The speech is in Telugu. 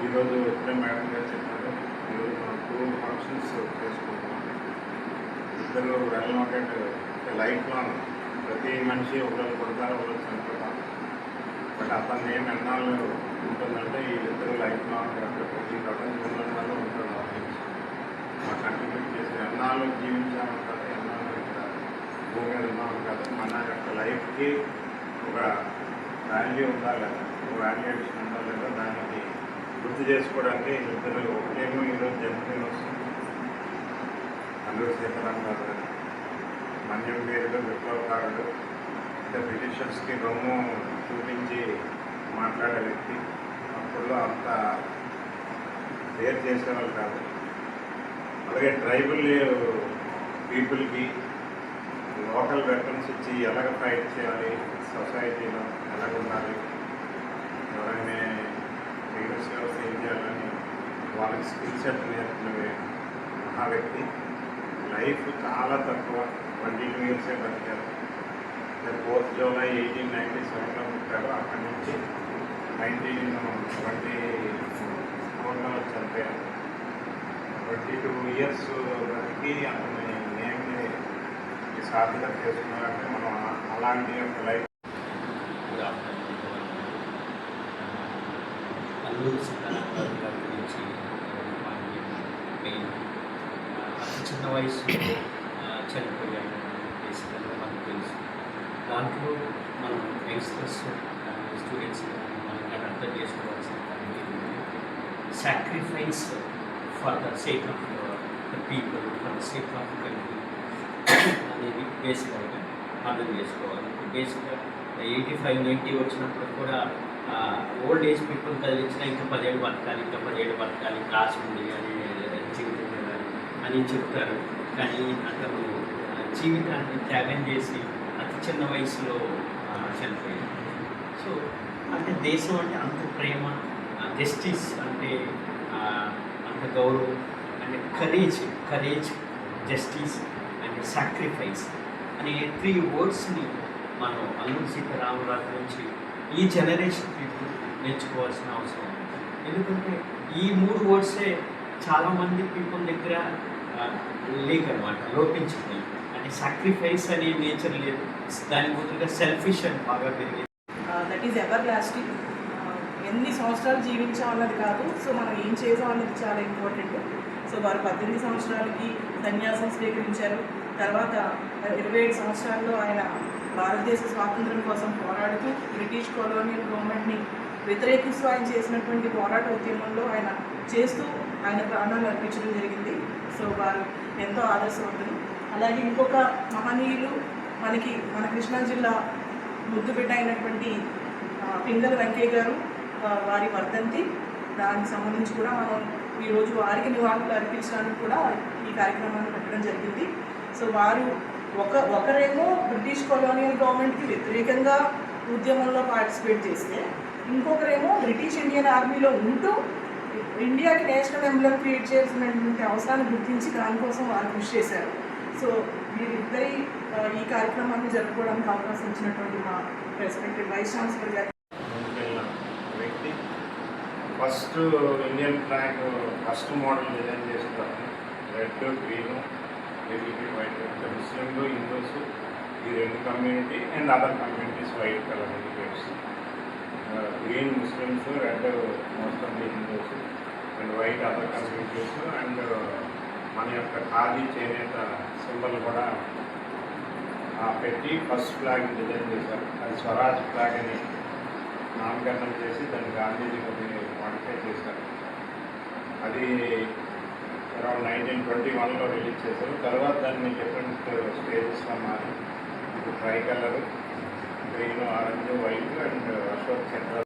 ఈరోజు ఇప్పుడే మేడం గారు చెప్పారు. ఈరోజు మనం 2 ఫంక్షన్స్ చేసుకుంటున్నాం. ఇద్దరు వెల్ నోటెడ్ లైఫ్ లాంగ్ ప్రతి మనిషి ఒకరు కొడతారు, ఒకరు చనిపోతారు. బట్ అతని నేమ్ ఎన్నాళ్ళు ఉంటుందంటే వీళ్ళిద్దరు లైఫ్ లాంగ్ ప్రతి ప్రపంచంలో ఉంటారు. మా కంట్రిబ్యూట్ చేసి ఎన్నాళ్ళు జీవించామంటారు, ఎన్నాళ్ళు ఇక్కడ భూమి మీద ఉన్నాము కదా. మన యొక్క లైఫ్కి ఒక వాల్యూ ఉందా లేదా, ఒక వాల్యుయేషన్ ఉందా లేదా, దానికి గుర్తు చేసుకోవడానికి ఇద్దరు ఒకటేమో ఈరోజు జన్మదిన వస్తుంది. అల్లూరి సీతారామరాజు గారు మన్యం పేరులో విప్లవకారుడు, అంటే బ్రిటిషర్స్కి రొమ్ము చూపించి మాట్లాడే వ్యక్తి. అప్పుడు అంత డేర్ చేసేవాళ్ళు కాదు. అలాగే ట్రైబల్ పీపుల్కి లోకల్ వెపన్స్ ఇచ్చి ఎలాగ ఫైట్ చేయాలి, సొసైటీలో ఎలాగ ఉండాలి, ఎవరైనా సేవ చేయాలని వాళ్ళకి స్కిల్ సెట్ నేర్పిన ఆ వ్యక్తి. లైఫ్ చాలా తక్కువ, 22 ఇయర్సే బతికారు. 4th July 1897లో పుట్టారు. అక్కడి నుంచి 1924లో చనిపోయారు. 22 ఇయర్స్ బతికి అతని నేమ్ని సాధన చేసుకున్నారంటే మనం అలాంటి ఒక లైఫ్. అల్లూరి సీతారామరాజు గారి గురించి మనకి మెయిన్ అతి చిన్న వయసులో చనిపోయాడు బేసికల్గా మనకు తెలుసు. దాంట్లో మనం యంగ్స్టర్స్ స్టూడెంట్స్ మనకి అర్థం చేసుకోవాల్సిన sacrifice for the sake of the people, for the sake of country అనేది బేసికల్గా అర్థం చేసుకోవాలి. బేసిక్గా 85-90 వచ్చినప్పుడు కూడా ఓల్డ్ ఏజ్ పీపుల్ కలిగించిన ఇంకా 10 ఏళ్ళు బతకాలి, ఇంకా 10 ఏళ్ళు బతకాలి, క్లాస్ ఉంది అని జీవితం అని చెప్తారు. కానీ అతను జీవితాన్ని త్యాగం చేసి అతి చిన్న వయసులో చనిపోయాడు. సో అంటే దేశం అంటే అంత ప్రేమ, జస్టిస్ అంటే అంత గౌరవం, అంటే కరేజ్, జస్టిస్ అండ్ సాక్రిఫైస్ అనే 3 వర్డ్స్ని మనం అల్లూరి సీతారామరాజు నుంచి ఈ జనరేషన్ పీపుల్ నేర్చుకోవాల్సిన అవసరం ఉంది. ఎందుకంటే ఈ 3 వర్డ్సే చాలామంది పీపుల్ దగ్గర లేకనమాట, లోపించిపోయి. అంటే సాక్రిఫైస్ అనే నేచర్ లేదు, దాని బదులుగా సెల్ఫిష్ అని బాగా పెరిగింది. That is ever lasting. ఎన్ని సంవత్సరాలు జీవించాం అన్నది కాదు, సో మనం ఏం చేసాం అన్నది చాలా ఇంపార్టెంట్. సో వారు 18 సంవత్సరాలకి సన్యాసం స్వీకరించారు. తర్వాత 27 సంవత్సరాల్లో ఆయన భారతదేశ స్వాతంత్ర్యం కోసం పోరాడుతూ బ్రిటిష్ కొలోనియల్ గవర్నమెంట్ని వ్యతిరేకిస్తూ ఆయన చేసినటువంటి పోరాట ఉద్యమంలో ఆయన చేస్తూ ఆయన ప్రాణాలు అర్పించడం జరిగింది. సో వారు ఎంతో ఆదర్శవంతులు. అలాగే ఇంకొక మహనీయులు మన కృష్ణా జిల్లా ముద్దుబిడ్డ అయినటువంటి పింగళ వెంకయ్య గారు, వారి వర్ధంతి. దానికి సంబంధించి కూడా మనం ఈరోజు వారికి నివాళులు అర్పించడానికి కూడా ఈ కార్యక్రమాన్ని పెట్టడం జరిగింది. సో వారు ఒకరేమో బ్రిటిష్ కొలోనియల్ గవర్నమెంట్కి వ్యతిరేకంగా ఉద్యమంలో పార్టిసిపేట్ చేస్తే, ఇంకొకరేమో బ్రిటిష్ ఇండియన్ ఆర్మీలో ఉంటూ ఇండియాకి నేషనల్ ఎంబ్లెమ్ క్రియేట్ చేయాల్సినటువంటి అవసరాన్ని గుర్తించి దానికోసం వారు కృషి చేశారు. సో వీరిద్దరి ఈ కార్యక్రమాన్ని జరుపుకోవడానికి అవకాశం ఇచ్చినటువంటి మా రెస్పెక్టెడ్ వైస్ ఛాన్సలర్ గారు. వ్యక్తి first Indian flag first model design చేస్తారు. Red, green, white. ముస్లింలు, హిందూస్ ఈ 2 community and other communities white colour indicates. Green Muslims, red most of the Hindus and white other communities. And మన యొక్క ఖాదీ చేనేత సింబల్ కూడా పెట్టి ఫస్ట్ ఫ్లాగ్ డిజైన్ చేశారు. అది స్వరాజ్ ఫ్లాగ్ అని నామకరణం చేసి దాన్ని గాంధీజీ కొద్దిగా మాడిఫై చేశారు. అది అరౌండ్ 1921లో రిలీజ్ చేశారు. తర్వాత దాన్ని డిఫరెంట్ స్టేజెస్లో మారి ఇప్పుడు try colour, green, orange, white and Ashok చక్ర